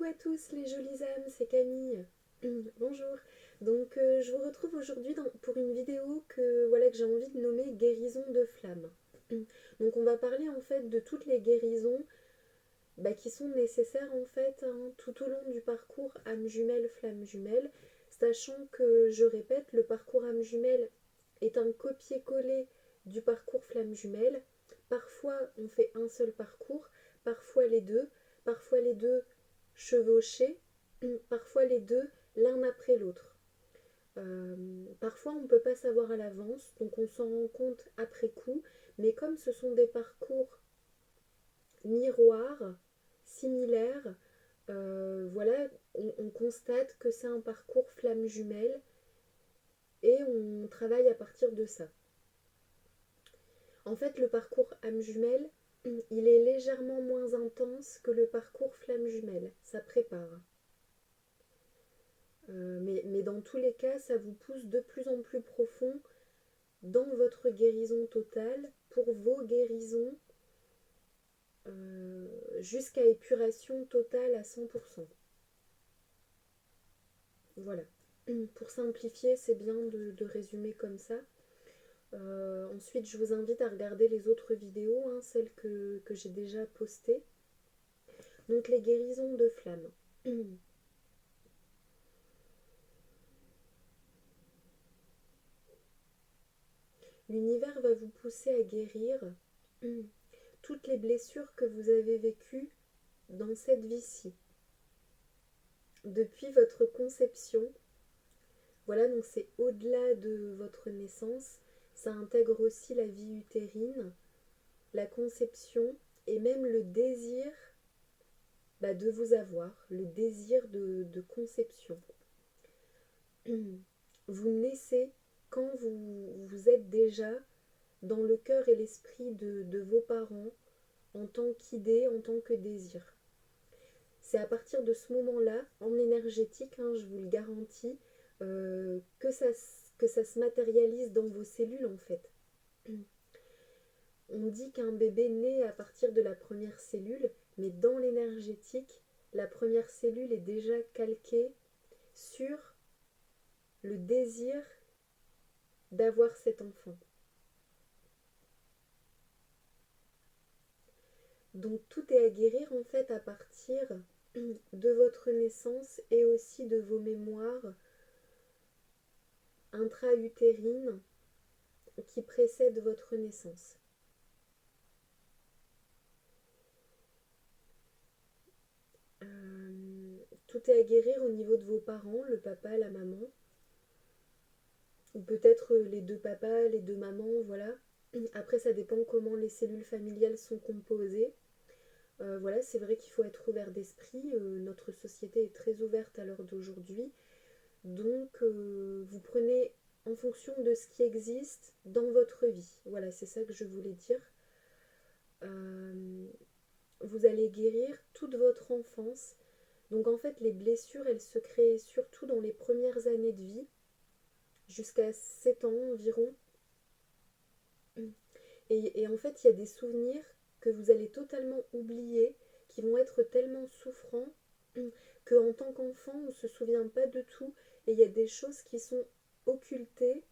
à tous les jolies âmes, c'est Camille. Bonjour. Donc je vous retrouve aujourd'hui pour une vidéo que j'ai envie de nommer guérison de flamme. Donc on va parler en fait de toutes les guérisons qui sont nécessaires en fait tout au long du parcours âme jumelle, flamme jumelle, sachant que je répète, le parcours âme jumelle est un copier-coller du parcours flamme jumelle. Parfois on fait un seul parcours, parfois les deux chevauchés, parfois les deux l'un après l'autre. Parfois on ne peut pas savoir à l'avance, donc on s'en rend compte après coup, mais comme ce sont des parcours miroirs, similaires, on constate que c'est un parcours flamme jumelle et on travaille à partir de ça. En fait, le parcours âme jumelle, il est légèrement moins intense que le parcours flamme jumelle, ça prépare. Mais dans tous les cas, ça vous pousse de plus en plus profond dans votre guérison totale, pour vos guérisons, jusqu'à épuration totale à 100%. Voilà. Pour simplifier, c'est bien de résumer comme ça. Ensuite, je vous invite à regarder les autres vidéos, celles que j'ai déjà postées. Donc, les guérisons de flammes. L'univers va vous pousser à guérir toutes les blessures que vous avez vécues dans cette vie-ci. Depuis votre conception, voilà, donc c'est au-delà de votre naissance, ça intègre aussi la vie utérine, la conception et même le désir de vous avoir, le désir de conception. Vous naissez quand vous êtes déjà dans le cœur et l'esprit de vos parents en tant qu'idée, en tant que désir. C'est à partir de ce moment-là, en énergétique, je vous le garantis, que ça se matérialise dans vos cellules en fait. On dit qu'un bébé naît à partir de la première cellule, mais dans l'énergétique, la première cellule est déjà calquée sur le désir d'avoir cet enfant. Donc tout est à guérir en fait à partir de votre naissance et aussi de vos mémoires intra-utérines qui précèdent votre naissance. Tout est à guérir au niveau de vos parents, le papa, la maman, ou peut-être les deux papas, les deux mamans, voilà. Après, ça dépend comment les cellules familiales sont composées. Voilà, c'est vrai qu'il faut être ouvert d'esprit. Notre société est très ouverte à l'heure d'aujourd'hui. Donc, vous prenez en fonction de ce qui existe dans votre vie. Voilà, c'est ça que je voulais dire. Vous allez guérir toute votre enfance. Donc, en fait, les blessures, elles se créent surtout dans les premières années de vie, jusqu'à 7 ans environ. Et en fait, il y a des souvenirs que vous allez totalement oublier, qui vont être tellement souffrants qu'en tant qu'enfant, on ne se souvient pas de tout. Et il y a des choses qui sont occultées,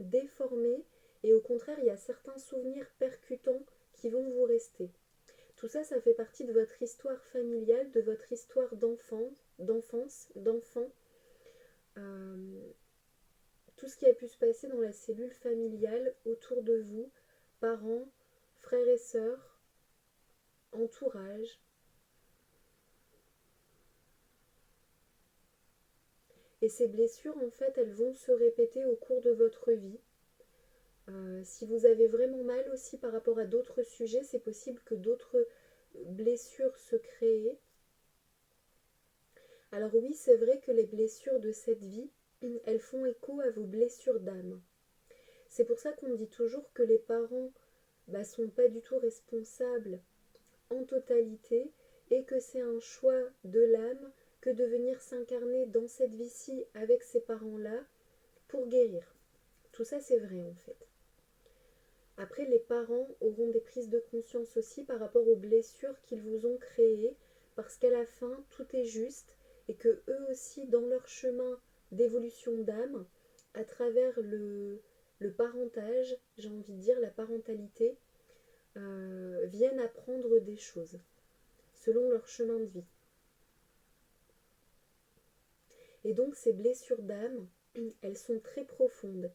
déformées, et au contraire, il y a certains souvenirs percutants qui vont vous rester. Tout ça, ça fait partie de votre histoire familiale, de votre histoire d'enfant. Tout ce qui a pu se passer dans la cellule familiale autour de vous, parents, frères et sœurs, entourage. Et ces blessures, en fait, elles vont se répéter au cours de votre vie. Si vous avez vraiment mal aussi par rapport à d'autres sujets, c'est possible que d'autres blessures se créent. Alors oui, c'est vrai que les blessures de cette vie, elles font écho à vos blessures d'âme. C'est pour ça qu'on dit toujours que les parents sont pas du tout responsables en totalité et que c'est un choix de l'âme que de venir s'incarner dans cette vie-ci avec ces parents-là pour guérir. Tout ça, c'est vrai en fait. Après, les parents auront des prises de conscience aussi par rapport aux blessures qu'ils vous ont créées, parce qu'à la fin, tout est juste et que eux aussi, dans leur chemin d'évolution d'âme, à travers le parentage, j'ai envie de dire la parentalité, viennent apprendre des choses selon leur chemin de vie. Et donc ces blessures d'âme, elles sont très profondes.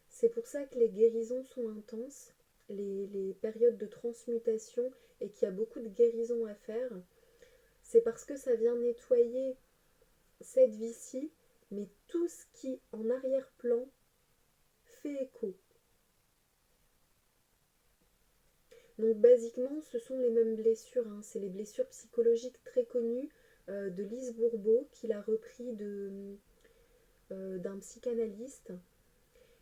C'est pour ça que les guérisons sont intenses, les périodes de transmutation, et qu'il y a beaucoup de guérisons à faire. C'est parce que ça vient nettoyer cette vie-ci, mais tout ce qui, en arrière-plan, fait écho. Donc basiquement, ce sont les mêmes blessures, hein. C'est les blessures psychologiques très connues de Lise Bourbeau, qu'il a repris d'un psychanalyste.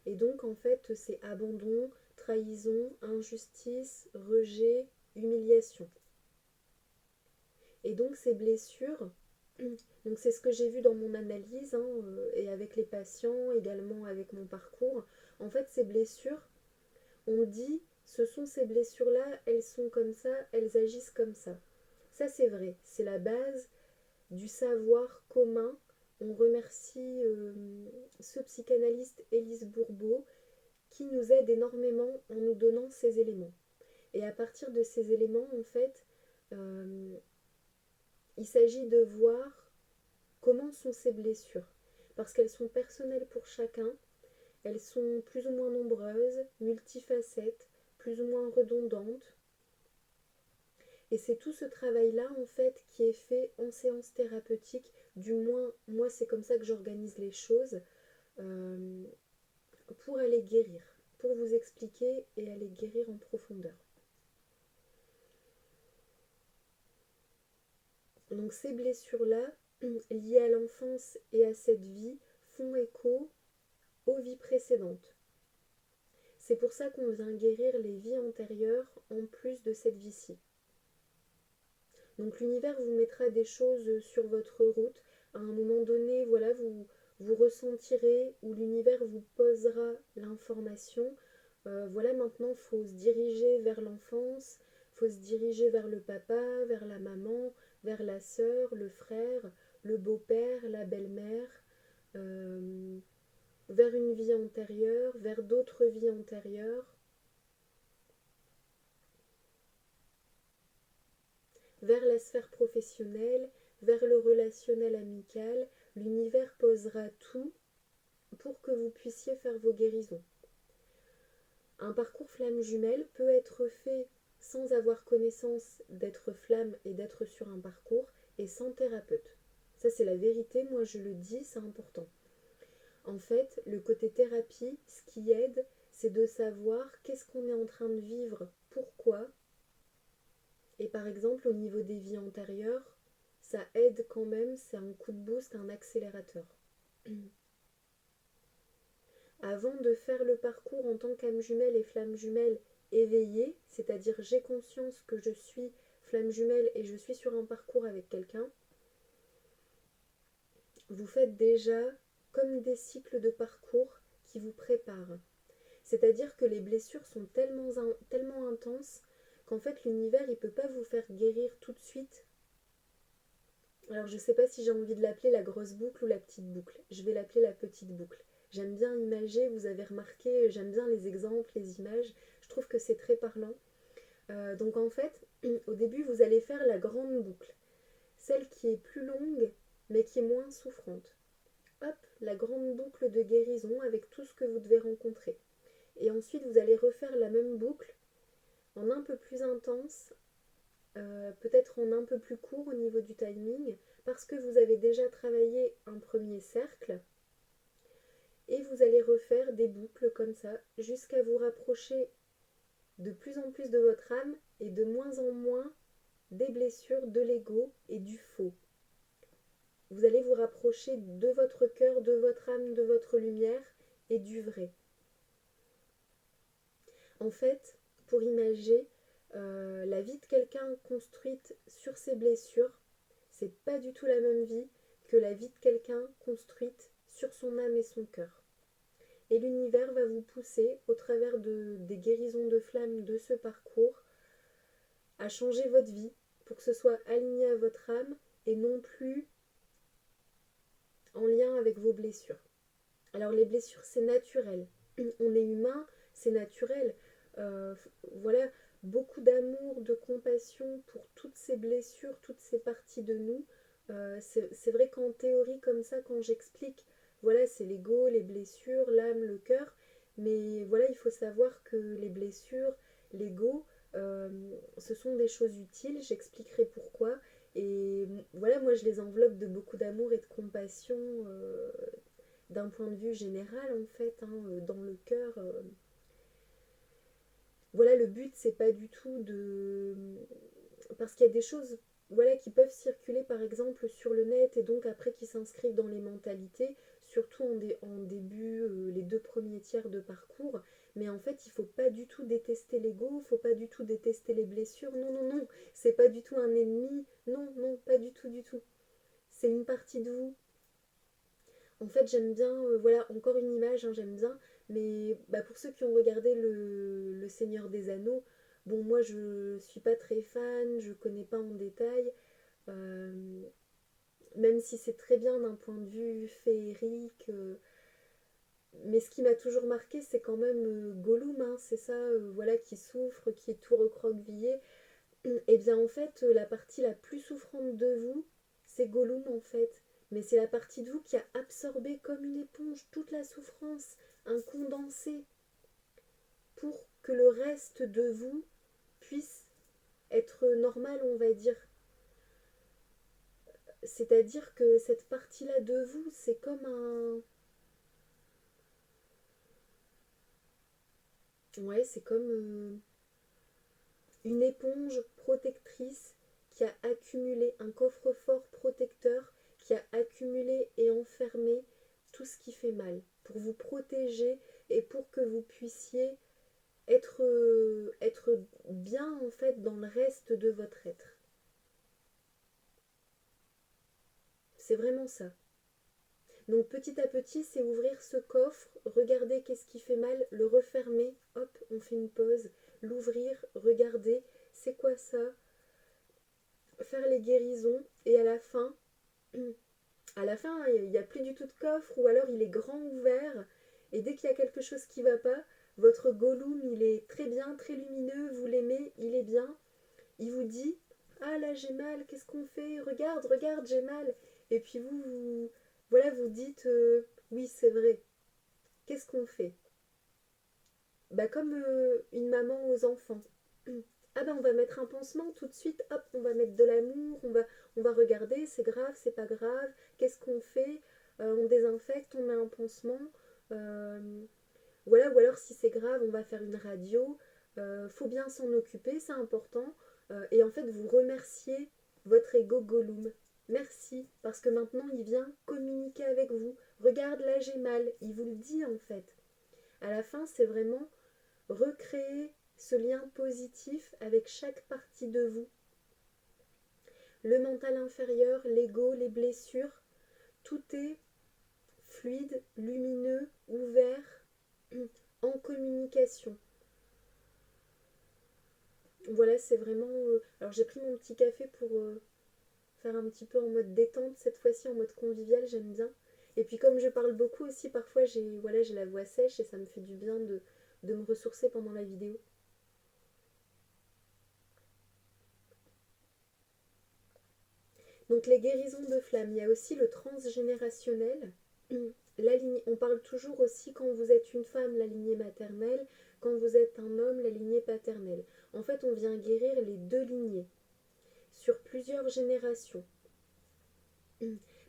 Et donc en fait, c'est abandon, trahison, injustice, rejet, humiliation. Et donc ces blessures, donc c'est ce que j'ai vu dans mon analyse, hein, et avec les patients, également avec mon parcours. En fait, ces blessures, on dit, ce sont ces blessures-là, elles sont comme ça, elles agissent comme ça. Ça c'est vrai, c'est la base du savoir commun. On remercie ce psychanalyste Élise Bourbeau qui nous aide énormément en nous donnant ces éléments. Et à partir de ces éléments, en fait, euh, il s'agit de voir comment sont ces blessures. Parce qu'elles sont personnelles pour chacun, elles sont plus ou moins nombreuses, multifacettes, plus ou moins redondantes. Et c'est tout ce travail-là, en fait, qui est fait en séance thérapeutique. Du moins, moi, c'est comme ça que j'organise les choses, euh, pour aller guérir, pour vous expliquer et aller guérir en profondeur. Donc ces blessures-là, liées à l'enfance et à cette vie, font écho aux vies précédentes. C'est pour ça qu'on vient guérir les vies antérieures en plus de cette vie-ci. Donc l'univers vous mettra des choses sur votre route. À un moment donné, voilà, vous ressentirez, ou l'univers vous posera l'information. Voilà, maintenant, il faut se diriger vers l'enfance, il faut se diriger vers le papa, vers la maman, vers la sœur, le frère, le beau-père, la belle-mère, vers une vie antérieure, vers d'autres vies antérieures, vers la sphère professionnelle, vers le relationnel amical. L'univers posera tout pour que vous puissiez faire vos guérisons. Un parcours flamme jumelle peut être fait sans avoir connaissance d'être flamme et d'être sur un parcours, et sans thérapeute. Ça c'est la vérité, moi je le dis, c'est important. En fait, le côté thérapie, ce qui aide, c'est de savoir qu'est-ce qu'on est en train de vivre, pourquoi. Et par exemple, au niveau des vies antérieures, ça aide quand même, c'est un coup de boost, un accélérateur. Avant de faire le parcours en tant qu'âme jumelle et flamme jumelle éveillée, c'est-à-dire j'ai conscience que je suis flamme jumelle et je suis sur un parcours avec quelqu'un, vous faites déjà comme des cycles de parcours qui vous préparent. C'est-à-dire que les blessures sont tellement intenses qu'en fait l'univers il ne peut pas vous faire guérir tout de suite. Alors je ne sais pas si j'ai envie de l'appeler la grosse boucle ou la petite boucle. Je vais l'appeler la petite boucle. J'aime bien imager, vous avez remarqué, j'aime bien les exemples, les images. Je trouve que c'est très parlant. Donc en fait, au début vous allez faire la grande boucle. Celle qui est plus longue mais qui est moins souffrante. Hop, la grande boucle de guérison avec tout ce que vous devez rencontrer. Et ensuite vous allez refaire la même boucle en un peu plus intense, peut-être en un peu plus court au niveau du timing, parce que vous avez déjà travaillé un premier cercle, et vous allez refaire des boucles comme ça, jusqu'à vous rapprocher de plus en plus de votre âme, et de moins en moins des blessures, de l'ego et du faux. Vous allez vous rapprocher de votre cœur, de votre âme, de votre lumière, et du vrai. En fait, pour imager, la vie de quelqu'un construite sur ses blessures, c'est pas du tout la même vie que la vie de quelqu'un construite sur son âme et son cœur. Et l'univers va vous pousser, au travers des guérisons de flammes de ce parcours, à changer votre vie pour que ce soit aligné à votre âme et non plus en lien avec vos blessures. Alors les blessures, c'est naturel. On est humain, c'est naturel. Euh, voilà, beaucoup d'amour, de compassion pour toutes ces blessures, toutes ces parties de nous. C'est vrai qu'en théorie, comme ça, quand j'explique, voilà, c'est l'ego, les blessures, l'âme, le cœur. Mais voilà, il faut savoir que les blessures, l'ego, euh, ce sont des choses utiles. J'expliquerai pourquoi. Et voilà, moi, je les enveloppe de beaucoup d'amour et de compassion. D'un point de vue général en fait, hein, dans le cœur. Voilà, le but c'est pas du tout de... Parce qu'il y a des choses voilà, qui peuvent circuler par exemple sur le net et donc après qui s'inscrivent dans les mentalités, surtout en début, les 2 premiers tiers de parcours. Mais en fait, il faut pas du tout détester l'ego, faut pas du tout détester les blessures. Non, non, non, c'est pas du tout un ennemi. Non, non, pas du tout, du tout. C'est une partie de vous. En fait, j'aime bien, voilà, encore une image, hein, j'aime bien, mais bah, pour ceux qui ont regardé le Seigneur des Anneaux, bon, moi je suis pas très fan, je connais pas en détail, euh, même si c'est très bien d'un point de vue féerique, mais ce qui m'a toujours marqué, c'est quand même Gollum, hein, c'est ça, voilà, qui souffre, qui est tout recroquevillé. Et bien en fait, la partie la plus souffrante de vous, c'est Gollum en fait. Mais c'est la partie de vous qui a absorbé comme une éponge toute la souffrance, un condensé, pour que le reste de vous puisse être normal, on va dire. C'est-à-dire que cette partie-là de vous, c'est comme un... Ouais, c'est comme une éponge protectrice qui a accumulé un coffre-fort protecteur, qui a accumulé et enfermé tout ce qui fait mal, pour vous protéger et pour que vous puissiez être bien en fait dans le reste de votre être. C'est vraiment ça. Donc petit à petit, c'est ouvrir ce coffre, regarder qu'est-ce qui fait mal, le refermer, hop, on fait une pause, l'ouvrir, regarder, c'est quoi ça, faire les guérisons et à la fin, il n'y a plus du tout de coffre ou alors il est grand ouvert et dès qu'il y a quelque chose qui ne va pas, votre Gollum, il est très bien, très lumineux, vous l'aimez, il est bien, il vous dit ah là j'ai mal, qu'est-ce qu'on fait, regarde, regarde, j'ai mal. Et puis voilà, vous dites oui, c'est vrai, qu'est-ce qu'on fait. Bah comme une maman aux enfants. Ah bah on va mettre un pansement tout de suite, hop, on va mettre de l'amour, on va regarder, c'est grave, c'est pas grave, qu'est-ce qu'on fait. On désinfecte, on met un pansement. Euh, voilà, ou alors si c'est grave, on va faire une radio. Faut bien s'en occuper, c'est important. Et en fait, vous remerciez votre ego Gollum. Merci, parce que maintenant il vient communiquer avec vous. Regarde, là j'ai mal. Il vous le dit en fait. À la fin, c'est vraiment recréer ce lien positif avec chaque partie de vous. Le mental inférieur, l'ego, les blessures, tout est fluide, lumineux, ouvert, en communication. Voilà, c'est vraiment... Alors j'ai pris mon petit café pour faire un petit peu en mode détente, cette fois-ci en mode convivial, j'aime bien. Et puis comme je parle beaucoup aussi, parfois j'ai la voix sèche et ça me fait du bien de me ressourcer pendant la vidéo. Donc les guérisons de flammes, il y a aussi le transgénérationnel. On parle toujours aussi quand vous êtes une femme, la lignée maternelle, quand vous êtes un homme, la lignée paternelle. En fait, on vient guérir les deux lignées sur plusieurs générations.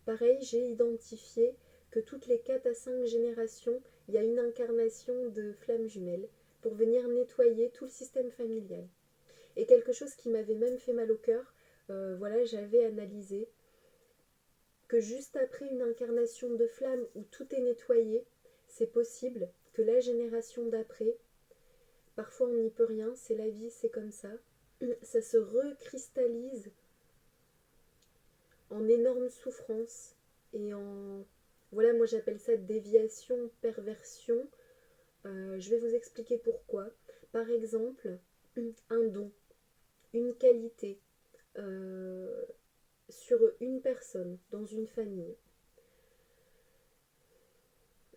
Pareil, j'ai identifié que toutes les 4 à 5 générations, il y a une incarnation de flammes jumelles pour venir nettoyer tout le système familial. Et quelque chose qui m'avait même fait mal au cœur, voilà, j'avais analysé que juste après une incarnation de flamme où tout est nettoyé, c'est possible que la génération d'après, parfois on n'y peut rien, c'est la vie, c'est comme ça se recristallise en énorme souffrance et en... Voilà, moi j'appelle ça déviation, perversion. Je vais vous expliquer pourquoi. Par exemple, un don, une qualité, sur une personne dans une famille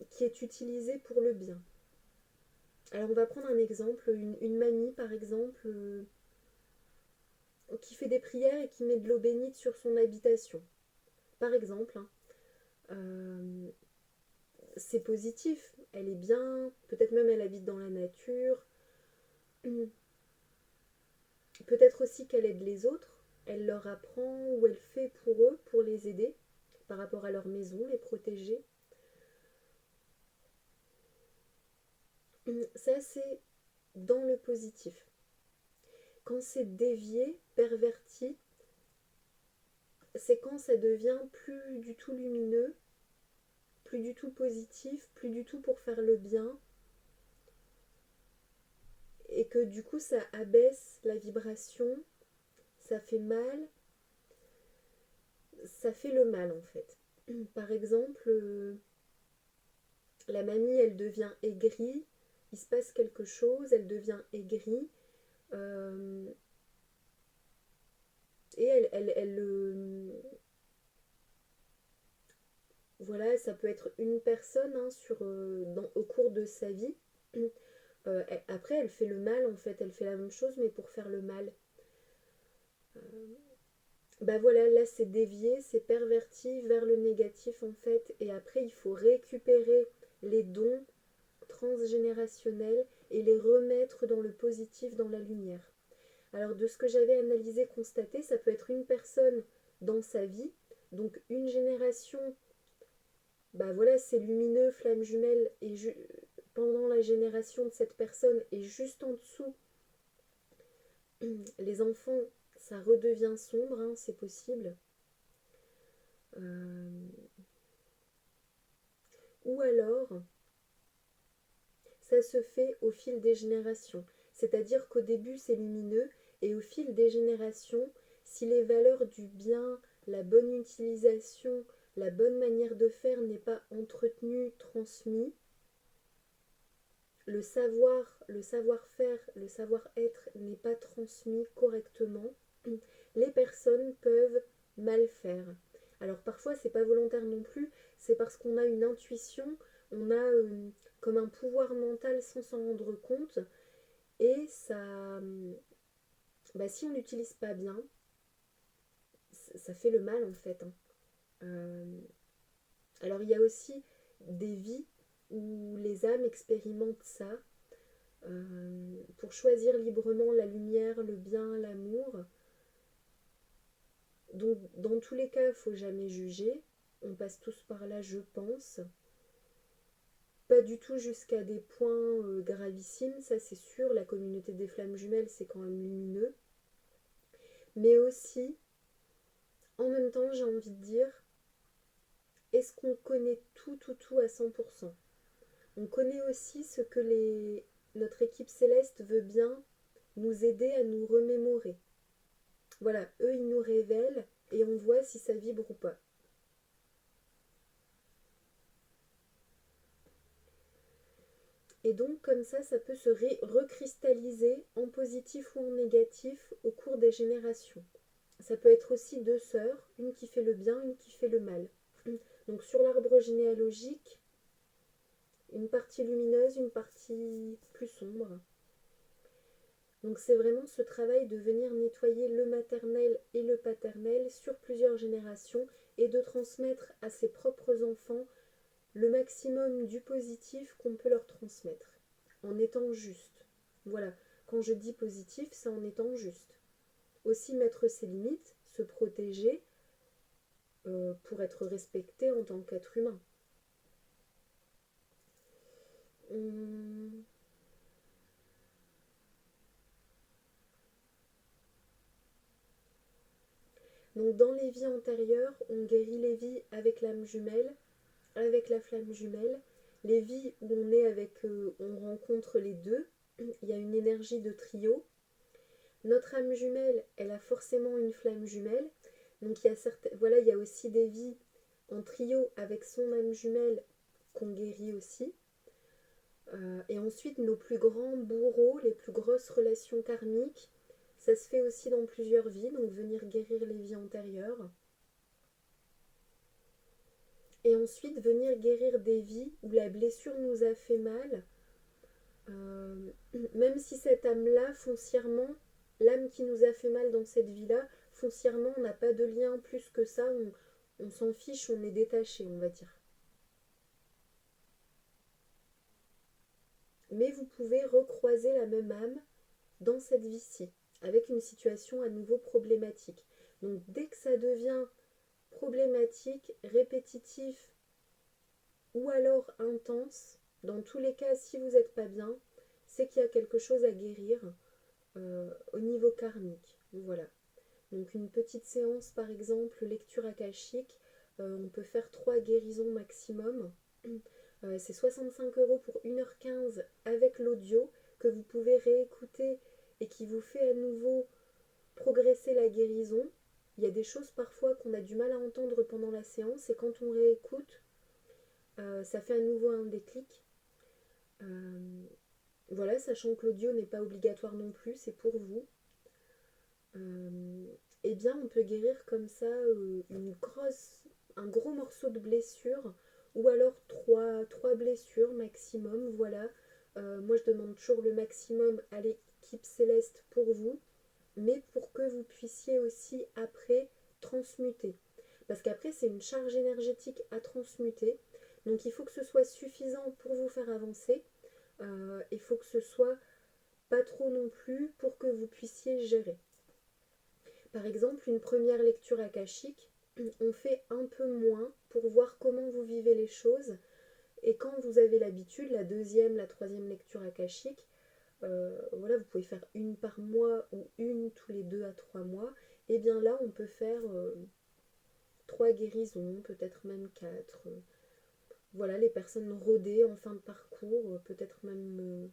qui est utilisée pour le bien. Alors on va prendre un exemple, une mamie par exemple, qui fait des prières et qui met de l'eau bénite sur son habitation. Par exemple, hein, euh, c'est positif, elle est bien, peut-être même elle habite dans la nature, peut-être aussi qu'elle aide les autres, elle leur apprend ou elle fait pour eux, pour les aider par rapport à leur maison, les protéger. Ça c'est dans le positif. Quand c'est dévié, perverti, c'est quand ça devient plus du tout lumineux, plus du tout positif, plus du tout pour faire le bien, et que du coup ça abaisse la vibration, ça fait mal, ça fait le mal en fait. Par exemple, la mamie elle devient aigrie, il se passe quelque chose, elle devient aigrie, euh, et voilà, ça peut être une personne hein, au cours de sa vie. Après, elle fait le mal en fait, elle fait la même chose mais pour faire le mal. Bah voilà, là c'est dévié, c'est perverti vers le négatif en fait, et après il faut récupérer les dons transgénérationnels et les remettre dans le positif, dans la lumière. Alors de ce que j'avais analysé, constaté, ça peut être une personne dans sa vie, donc une génération, bah voilà, c'est lumineux, flamme jumelle, pendant la génération de cette personne, et juste en dessous, les enfants, ça redevient sombre, hein, c'est possible. Euh, ou alors, ça se fait au fil des générations. C'est-à-dire qu'au début, c'est lumineux, et au fil des générations, si les valeurs du bien, la bonne utilisation, la bonne manière de faire n'est pas entretenue, transmise, le savoir-faire, le savoir-être n'est pas transmis correctement, les personnes peuvent mal faire. Alors parfois c'est pas volontaire non plus, c'est parce qu'on a une intuition, on a comme un pouvoir mental sans s'en rendre compte, et ça, bah, si on n'utilise pas bien, ça fait le mal en fait. Hein. Euh, alors il y a aussi des vies où les âmes expérimentent ça, pour choisir librement la lumière, le bien, l'amour. Donc dans tous les cas, il ne faut jamais juger. On passe tous par là, je pense. Pas du tout jusqu'à des points gravissimes, ça c'est sûr. La communauté des flammes jumelles, c'est quand même lumineux. Mais aussi, en même temps, j'ai envie de dire, est-ce qu'on connaît tout à 100%? On connaît aussi ce que notre équipe céleste veut bien nous aider à nous remémorer. Voilà, eux, ils nous révèlent et on voit si ça vibre ou pas. Et donc, comme ça peut se recristalliser en positif ou en négatif au cours des générations. Ça peut être aussi deux sœurs, une qui fait le bien, une qui fait le mal. Donc, sur l'arbre généalogique, une partie lumineuse, une partie plus sombre. Donc, c'est vraiment ce travail de venir nettoyer le maternel et le paternel sur plusieurs générations et de transmettre à ses propres enfants le maximum du positif qu'on peut leur transmettre, en étant juste. Voilà, quand je dis positif, c'est en étant juste. Aussi mettre ses limites, se protéger pour être respecté en tant qu'être humain. Hum. Donc dans les vies antérieures, on guérit les vies avec l'âme jumelle, avec la flamme jumelle. Les vies où on rencontre les deux, il y a une énergie de trio. Notre âme jumelle, elle a forcément une flamme jumelle. Donc il y a aussi des vies en trio avec son âme jumelle qu'on guérit aussi. Et ensuite, nos plus grands bourreaux, les plus grosses relations karmiques, Ça se fait aussi dans plusieurs vies, donc venir guérir les vies antérieures. Et ensuite venir guérir des vies où la blessure nous a fait mal. Euh, Même si cette âme-là, foncièrement, l'âme qui nous a fait mal dans cette vie-là, foncièrement, on n'a pas de lien plus que ça, on s'en fiche, on est détaché, on va dire. Mais vous pouvez recroiser la même âme dans cette vie-ci, avec une situation à nouveau problématique. Donc dès que ça devient problématique, répétitif ou alors intense, dans tous les cas, si vous n'êtes pas bien, c'est qu'il y a quelque chose à guérir au niveau karmique. Voilà. Donc une petite séance, par exemple, lecture akashique, on peut faire 3 guérisons maximum. C'est 65 € pour 1h15 avec l'audio que vous pouvez réécouter et qui vous fait à nouveau progresser la guérison. Il y a des choses parfois qu'on a du mal à entendre pendant la séance et quand on réécoute, ça fait à nouveau un déclic. Voilà, sachant que l'audio n'est pas obligatoire non plus, c'est pour vous. Eh bien, on peut guérir comme ça un gros morceau de blessure ou alors trois blessures maximum. Voilà. Moi, je demande toujours le maximum à l'équipe céleste pour vous, mais pour que vous puissiez aussi après transmuter. Parce qu'après, c'est une charge énergétique à transmuter. Donc, il faut que ce soit suffisant pour vous faire avancer. Il faut que ce soit pas trop non plus pour que vous puissiez gérer. Par exemple, une première lecture akashique, on fait un peu moins pour voir comment vous vivez les choses. Et quand vous avez l'habitude, la deuxième, la troisième lecture akashique, voilà, vous pouvez faire une par mois ou une tous les 2 à 3 mois. Et bien là, on peut faire 3 guérisons, peut-être même 4. Voilà, les personnes rodées en fin de parcours, peut-être même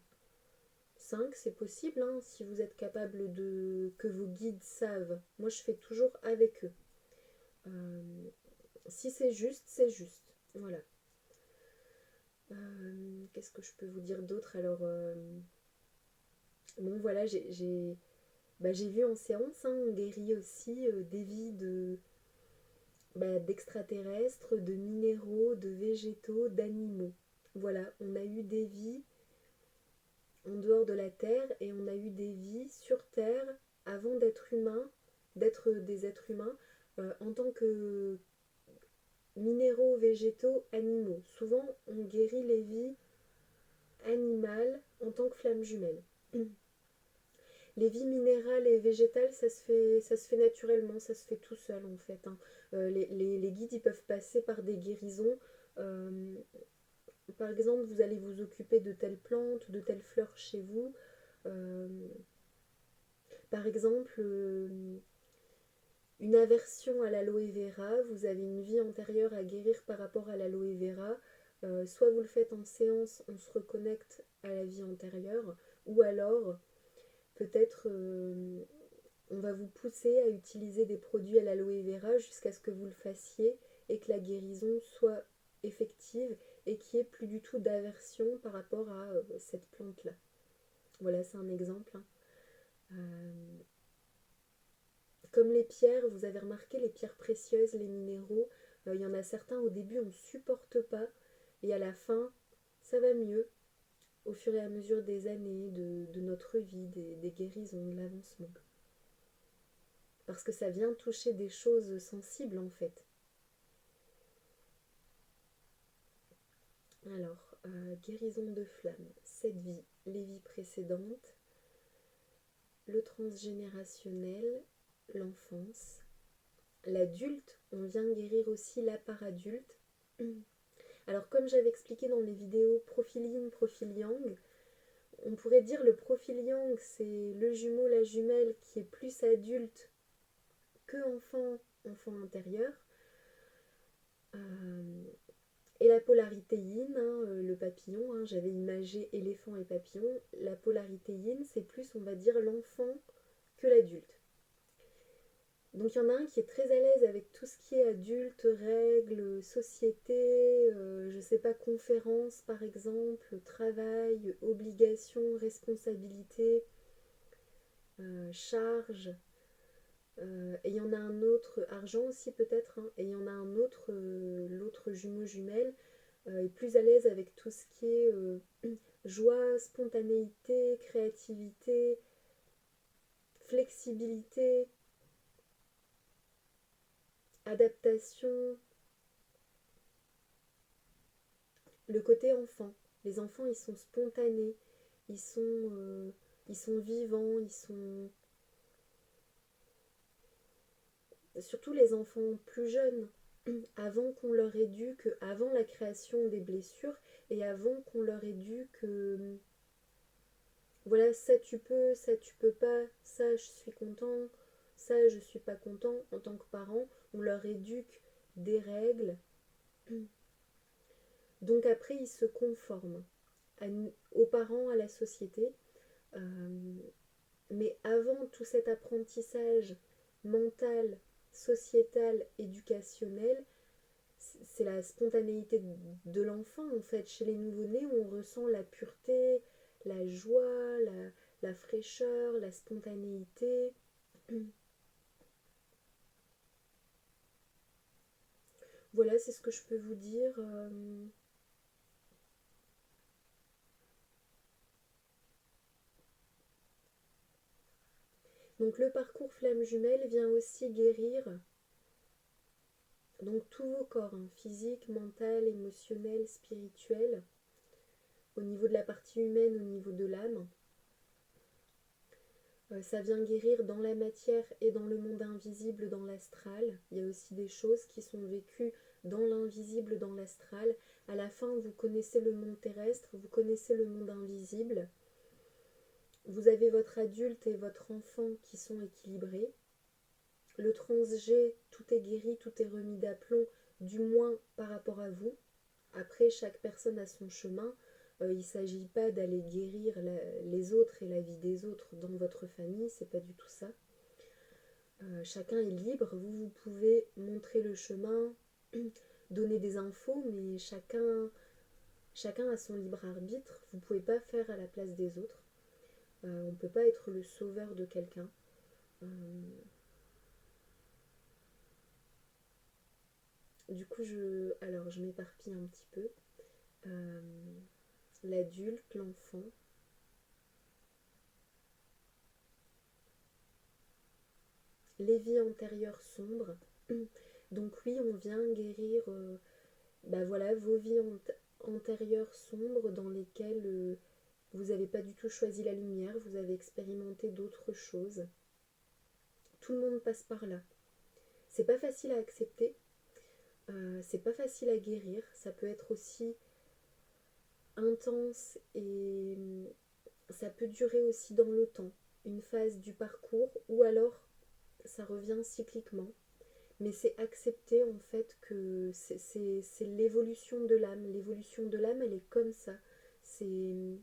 5, c'est possible, hein, si vous êtes capable de que vos guides savent. Moi, je fais toujours avec eux. Euh, Si c'est juste, c'est juste. Voilà. Qu'est-ce que je peux vous dire d'autre alors bon, voilà, j'ai vu en séance, hein, on guérit aussi des vies d'extraterrestres, de minéraux, de végétaux, d'animaux. Voilà, on a eu des vies en dehors de la Terre et on a eu des vies sur Terre avant d'être humains, d'être des êtres humains en tant que minéraux, végétaux, animaux. Souvent, on guérit les vies animales en tant que flammes jumelles. Les vies minérales et végétales, ça se fait naturellement, ça se fait tout seul en fait, hein. Les guides, ils peuvent passer par des guérisons. Euh, Par exemple, vous allez vous occuper de telle plante ou de telle fleur chez vous. Euh, Par exemple, une aversion à l'aloe vera, vous avez une vie antérieure à guérir par rapport à l'aloe vera. Soit vous le faites en séance, on se reconnecte à la vie antérieure, ou alors peut-être on va vous pousser à utiliser des produits à l'aloe vera jusqu'à ce que vous le fassiez et que la guérison soit effective et qu'il n'y ait plus du tout d'aversion par rapport à cette plante-là. Voilà, c'est un exemple, hein. Euh, Comme les pierres, vous avez remarqué les pierres précieuses, les minéraux, il y en a certains au début on ne supporte pas et à la fin ça va mieux au fur et à mesure des années, de notre vie, des guérisons, de l'avancement. Parce que ça vient toucher des choses sensibles en fait. Alors, guérison de flamme, cette vie, les vies précédentes, le transgénérationnel, l'enfance, l'adulte, on vient guérir aussi la part adulte. Alors comme j'avais expliqué dans les vidéos profil yin, profil yang, on pourrait dire le profil yang c'est le jumeau, la jumelle qui est plus adulte que enfant, enfant intérieur. Euh, et la polarité yin, hein, le papillon, hein, j'avais imagé éléphant et papillon, la polarité yin c'est plus on va dire l'enfant que l'adulte. Donc il y en a un qui est très à l'aise avec tout ce qui est adulte, règles, société, je sais pas, conférences par exemple, travail, obligations, responsabilités. charge. Et il y en a un autre, argent aussi peut-être, hein, et il y en a un autre, l'autre jumeau jumelle, est plus à l'aise avec tout ce qui est joie, spontanéité, créativité, flexibilité, adaptation, le côté enfant. Les enfants, ils sont spontanés, ils sont, euh, ils sont vivants, ils sont... Surtout les enfants plus jeunes, avant qu'on leur éduque, avant la création des blessures, et avant qu'on leur éduque, voilà, ça tu peux pas, ça je suis content, ça je suis pas content. En tant que parent, on leur éduque des règles, donc après ils se conforment aux parents, à la société. Euh, mais avant tout cet apprentissage mental, sociétal, éducationnel, c'est la spontanéité de l'enfant en fait. Chez les nouveau-nés, on ressent la pureté, la joie, la fraîcheur, la spontanéité. Voilà, c'est ce que je peux vous dire. Donc le parcours flamme jumelle vient aussi guérir donc tous vos corps, hein, physique, mental, émotionnel, spirituel, au niveau de la partie humaine, au niveau de l'âme. Ça vient guérir dans la matière et dans le monde invisible, dans l'astral. Il y a aussi des choses qui sont vécues dans l'invisible, dans l'astral. À la fin, vous connaissez le monde terrestre, vous connaissez le monde invisible. Vous avez votre adulte et votre enfant qui sont équilibrés. Le trans-G, tout est guéri, tout est remis d'aplomb, du moins par rapport à vous. Après, chaque personne a son chemin. Il ne s'agit pas d'aller guérir les autres et la vie des autres dans votre famille, c'est pas du tout ça. Chacun est libre, vous pouvez montrer le chemin, donner des infos, mais chacun a son libre arbitre. Vous ne pouvez pas faire à la place des autres. On ne peut pas être le sauveur de quelqu'un. Euh, du coup, alors je m'éparpille un petit peu. Euh, L'adulte, l'enfant, les vies antérieures sombres. Donc oui, on vient guérir bah voilà, vos vies antérieures sombres dans lesquelles vous n'avez pas du tout choisi la lumière, vous avez expérimenté d'autres choses. Tout le monde passe par là. C'est pas facile à accepter, c'est pas facile à guérir, ça peut être aussi intense et ça peut durer aussi dans le temps, une phase du parcours, ou alors ça revient cycliquement. Mais c'est accepter en fait que c'est l'évolution de l'âme. L'évolution de l'âme, elle est comme ça. C'est,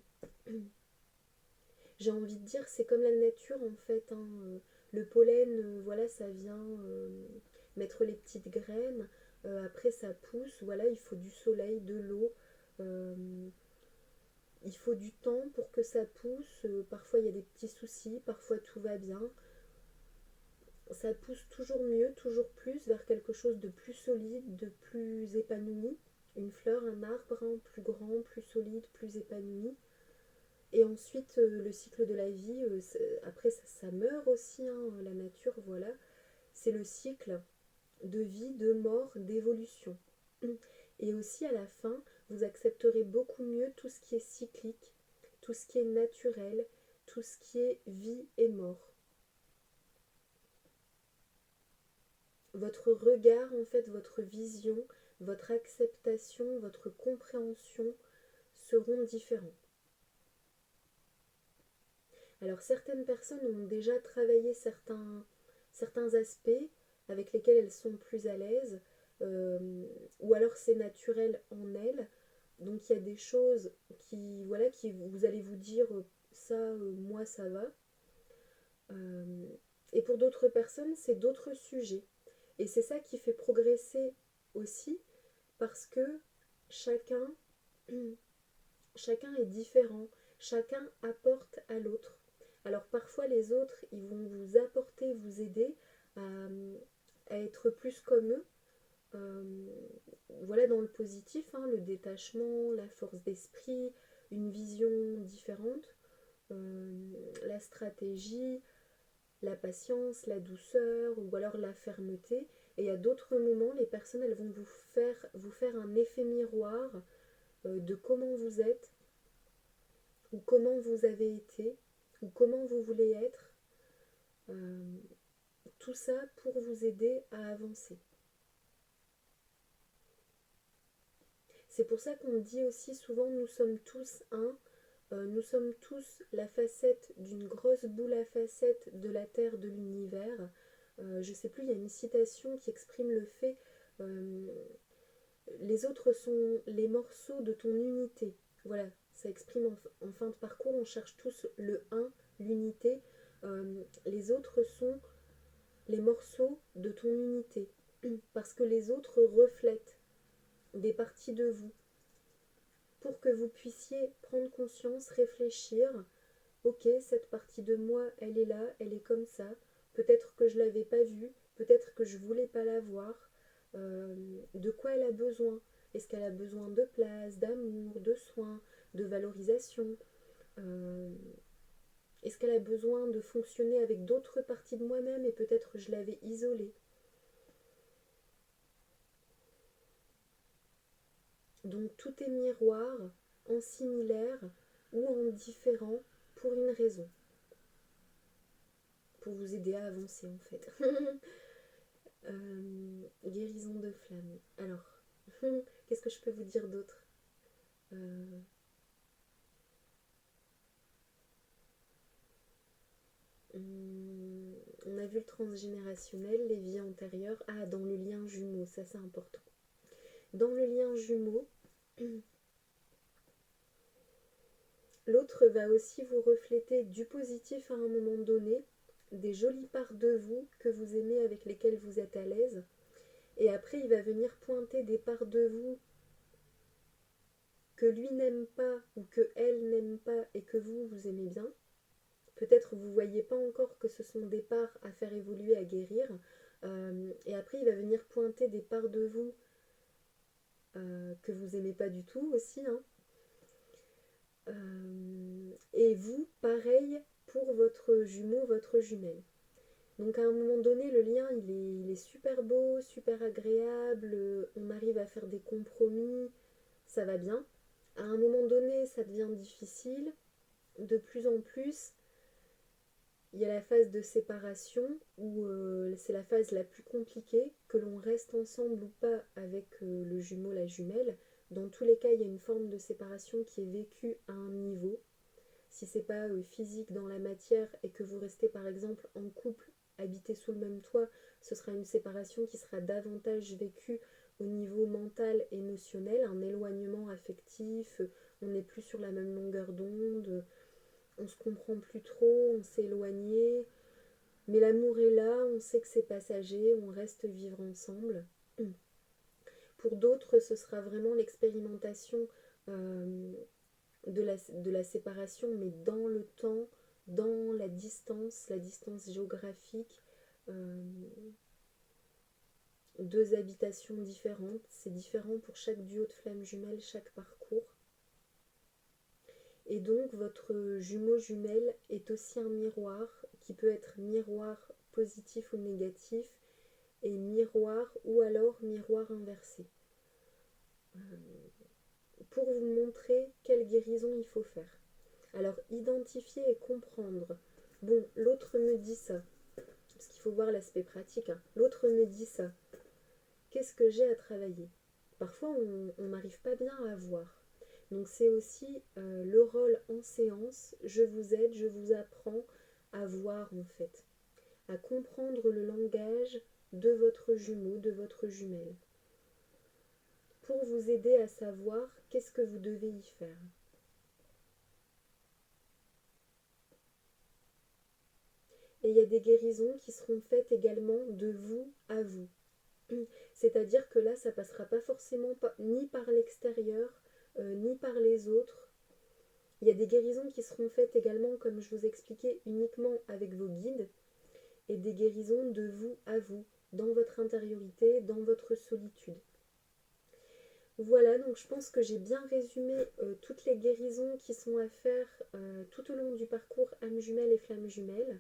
j'ai envie de dire, c'est comme la nature en fait, hein. Le pollen, voilà, ça vient mettre les petites graines. Après, ça pousse. Voilà, il faut du soleil, de l'eau. Euh, il faut du temps pour que ça pousse. Parfois, il y a des petits soucis. Parfois, tout va bien. Ça pousse toujours mieux, toujours plus vers quelque chose de plus solide, de plus épanoui. Une fleur, un arbre, hein, plus grand, plus solide, plus épanoui. Et ensuite, le cycle de la vie, après ça meurt aussi, hein, la nature, voilà. C'est le cycle de vie, de mort, d'évolution. Et aussi à la fin, vous accepterez beaucoup mieux tout ce qui est cyclique, tout ce qui est naturel, tout ce qui est vie et mort. Votre regard, en fait, votre vision, votre acceptation, votre compréhension seront différents. Alors certaines personnes ont déjà travaillé certains aspects avec lesquels elles sont plus à l'aise, ou alors c'est naturel en elles. Donc il y a des choses qui, voilà, qui vous allez vous dire ça, moi ça va. Euh, et pour d'autres personnes, c'est d'autres sujets. Et c'est ça qui fait progresser aussi, parce que chacun, chacun est différent, chacun apporte à l'autre. Alors parfois les autres, ils vont vous apporter, vous aider à, à être plus comme eux. Euh, voilà, dans le positif, hein, le détachement, la force d'esprit, une vision différente, la stratégie, la patience, la douceur ou alors la fermeté. Et à d'autres moments, les personnes, elles vont vous faire un effet miroir de comment vous êtes ou comment vous avez été ou comment vous voulez être. Euh, tout ça pour vous aider à avancer. C'est pour ça qu'on dit aussi souvent nous sommes tous un, nous sommes tous la facette d'une grosse boule à facettes de la Terre, de l'univers. Je sais plus, il y a une citation qui exprime le fait euh, les autres sont les morceaux de ton unité. Voilà, ça exprime en fin de parcours, on cherche tous le un, l'unité. Les autres sont les morceaux de ton unité. Parce que les autres reflètent des parties de vous. Pour que vous puissiez prendre conscience, réfléchir, ok, cette partie de moi, elle est là, elle est comme ça. Peut-être que je ne l'avais pas vue, peut-être que je ne voulais pas la voir. De quoi elle a besoin? Est-ce qu'elle a besoin de place, d'amour, de soins, de valorisation? euh, Est-ce qu'elle a besoin de fonctionner avec d'autres parties de moi-même et peut-être je l'avais isolée? Donc tout est miroir, en similaire ou en différent pour une raison, pour vous aider à avancer en fait. Guérison de flamme. Alors, qu'est-ce que je peux vous dire d'autre? Euh, on a vu le transgénérationnel, les vies antérieures. Ah, dans le lien jumeau, ça c'est important. Dans le lien jumeau, l'autre va aussi vous refléter du positif à un moment donné, des jolies parts de vous que vous aimez, avec lesquelles vous êtes à l'aise. Et après, il va venir pointer des parts de vous que lui n'aime pas ou que elle n'aime pas et que vous aimez bien. Peut-être vous ne voyez pas encore que ce sont des parts à faire évoluer, à guérir. Et après, il va venir pointer des parts de vous que vous n'aimez pas du tout aussi. Hein. Et vous, pareil pour votre jumeau, votre jumelle. Donc à un moment donné, le lien, il est super beau, super agréable, on arrive à faire des compromis, ça va bien. À un moment donné, ça devient difficile. De plus en plus, il y a la phase de séparation où c'est la phase la plus compliquée, que l'on reste ensemble ou pas avec le jumeau, la jumelle. Dans tous les cas, il y a une forme de séparation qui est vécue à un niveau. Si c'est pas physique dans la matière et que vous restez par exemple en couple, habité sous le même toit, ce sera une séparation qui sera davantage vécue au niveau mental, émotionnel, un éloignement affectif, on n'est plus sur la même longueur d'onde, on se comprend plus trop, on s'est éloigné, mais l'amour est là, on sait que c'est passager, on reste vivre ensemble. Pour d'autres, ce sera vraiment l'expérimentation de la séparation, mais dans le temps, dans la distance géographique, euh, deux habitations différentes. C'est différent pour chaque duo de flammes jumelles, chaque parcours. Et donc votre jumeau jumelle est aussi un miroir qui peut être miroir positif ou négatif et miroir ou alors miroir inversé. Pour vous montrer quelle guérison il faut faire. Alors identifier et comprendre. Bon, l'autre me dit ça, parce qu'il faut voir l'aspect pratique. Hein. L'autre me dit ça. Qu'est-ce que j'ai à travailler? Parfois, on n'arrive pas bien à voir. Donc c'est aussi le rôle en séance. Je vous aide, je vous apprends à voir en fait, à comprendre le langage de votre jumeau, de votre jumelle, pour vous aider à savoir qu'est-ce que vous devez y faire. Et il y a des guérisons qui seront faites également de vous à vous. C'est-à-dire que là, ça passera pas forcément ni par l'extérieur, ni par les autres. Il y a des guérisons qui seront faites également, comme je vous expliquais, uniquement avec vos guides, et des guérisons de vous à vous, dans votre intériorité, dans votre solitude. Voilà, donc je pense que j'ai bien résumé toutes les guérisons qui sont à faire tout au long du parcours âme jumelle et flamme jumelle.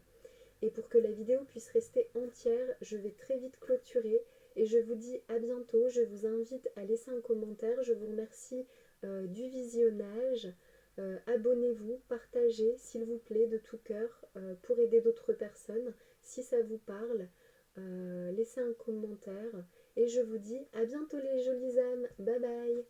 Et pour que la vidéo puisse rester entière, je vais très vite clôturer et je vous dis à bientôt. Je vous invite à laisser un commentaire. Je vous remercie du visionnage. Abonnez-vous, partagez s'il vous plaît de tout cœur pour aider d'autres personnes. Si ça vous parle, laissez un commentaire. Et je vous dis à bientôt les jolies âmes. Bye bye.